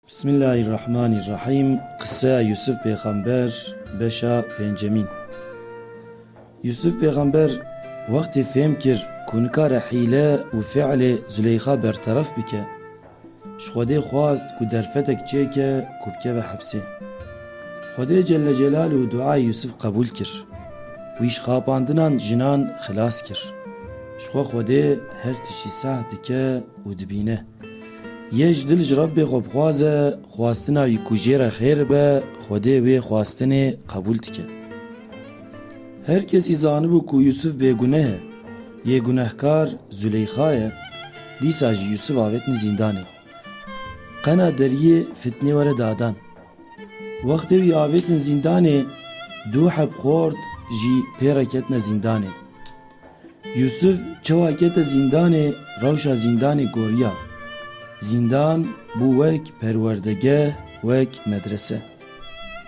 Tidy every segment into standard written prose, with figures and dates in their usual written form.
Bismillahirrahmanirrahim. Kısa Yusuf Peygamber beşa pencemin. Yusuf Peygamber vakti fehm kir kunkara hile u fi'le Züleyxa bertaraf bike. Şxwedê xwast ku derfetek çêke ku bikeve hepsê. Xwedê Celle Celaluhu duayê Yusuf qebûl kir. Wî ji xapandinan jinan xilas kir. Ji xwe Xwedê her tiştî seh dike û dibîne. Yê ji dil ji Rabbê xwe bixwaze, xwastina wî ku jê re xêr be, Xwedê wê xwastinê qebûl dike. Her kesî zanibû ku Yusuf bêguneh e, yê gunehkar Züleyxa ye, dîsa jî Yusuf avêtine zîndanê. Qena deriyê fitnê were dadan. Wextê wî avêtin zîndanê, du heb xort jî pê re ketine zîndanê. Yusuf çawa kete zîndanê, rewşa zîndanê goriya. Zindan bû wek perwerdegeh, wek medrese.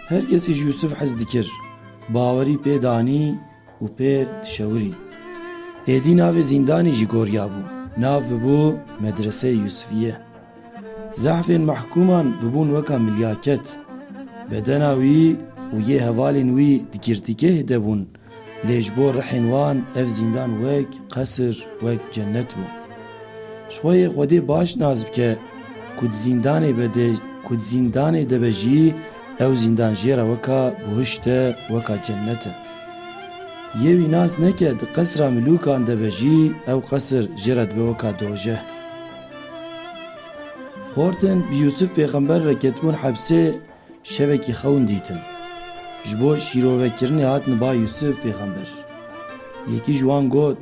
Her kesî ji Yusuf hez dikir, bawerî pê danî û pê dişewirî. Êdî navê zindanê jî goriya bû, nav bibû medreseyê Yusufîye. Zehfên mehkûman bibûn weka milyaket. Bedena wî û yê hevalên wî di girtîgehê de bûn, lê ji bo rihên wan ev zindan wek qesir, wek cennet bû. Şxweyê Xwedê baş naz bike ku di zindanê de be jî ew zindan jêra weka bihişt e, weka cennet e. Yê wî nas neke di qesra milûkan de be jî ew qesir jêra dibe weka dojeh. Xortên bi Yusuf Peygamber re ketibûn hepsê şevekî xewn dîtin. Ji bo şîrovekirinê hatin ba Yusuf Peygamber. Yekî ji wan got,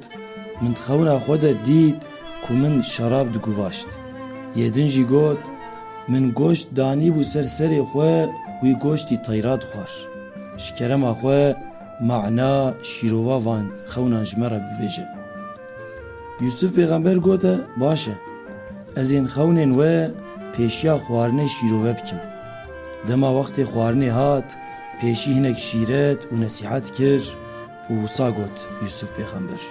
min di xewna xwe de dît ku min şerab diguvaşt. Yêdin jî got, min goşt danîbû ser serê xwe, wî goştî teyra dixwar. Ji kerema xwe ma'na şîrova van xewnan ji me re bibêje. Yusuf Peygamber gote, baş e, ez ên xewnên we pêşiya xwarinê şîrove bikim. Dema wextê xwarinê hat, pêşî hinek şîret û nesîhet kir û wisa got Yusuf Peygamber.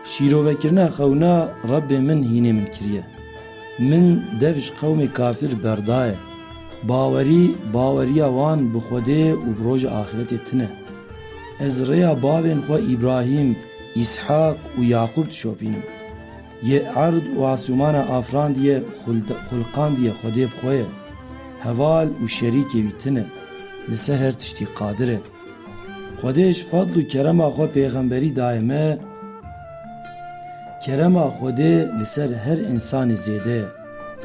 Şîrovekirina xewna Rabbê min hînê min kiriye. Min dev ji qewmê kafir berdaye. Baweriya wan bi Xwedê û bi roja axîretê tune. Ez rêya bavên xwe İbrahîm, İshak û Yaqûb dişopînim. Yê erd û asûmana afrandiye xulqandiye Xwedê bi xwe ye. Heval û şerîkê wî tune. Li ser her tiştî qadir e. Xwedê ji fadl û kerema xwe pêxemberî daye me. Kerema Xwedê li ser her insanê zêde ye.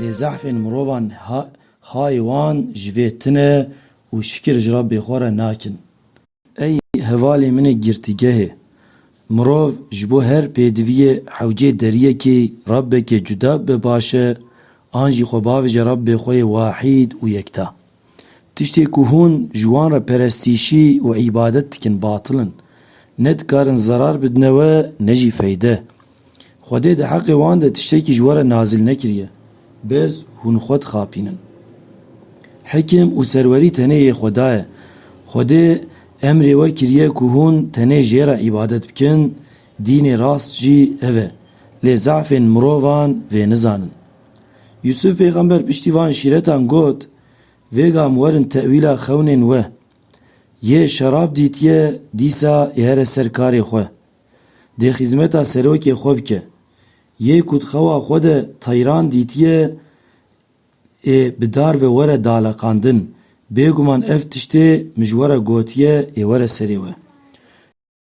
Lê zehfên mirovan hayê wan ji vê tune û şikir ji Rabbê xwe re nakin. Ey hevalê min ê girtîgehê! Mirov ji bo her pêdiviyê hewcê deriyekê Rabbekê cuda bibe baş e, an jî xwe bavêje Rabbê xwe yê wahîd û yekta. Tiştê ku hûn ji wan re perestîşî û îbadet dikin batılin. Ne dikarin zarar bidine we, ne jî feyde. Xwedê di heqê wan de tiştekî ji we re nazil nekiriye. Bez hûn xwe dixapînin. Hikm û serwerî tenê yê Xweda ye. Xwedê emrê we kiriye ku hûn tenê jêra îbadet bikin, dînê rast jî ev e. Lê zehfên mirovan vê nizanin. Yusuf Peygamber piştî van şîretan got, vêga min werin tewîla xewnên we. Yê şerab dîtiye, dîsa ê here ser karê xwe. Dê xîzmeta serokê xwe bike. Yê ku di xewa xwe de teyran dîtiye, ê bi dar ve were daleqandin. Bêguman ev tiştê min ji we re gotiye, ê were serê we.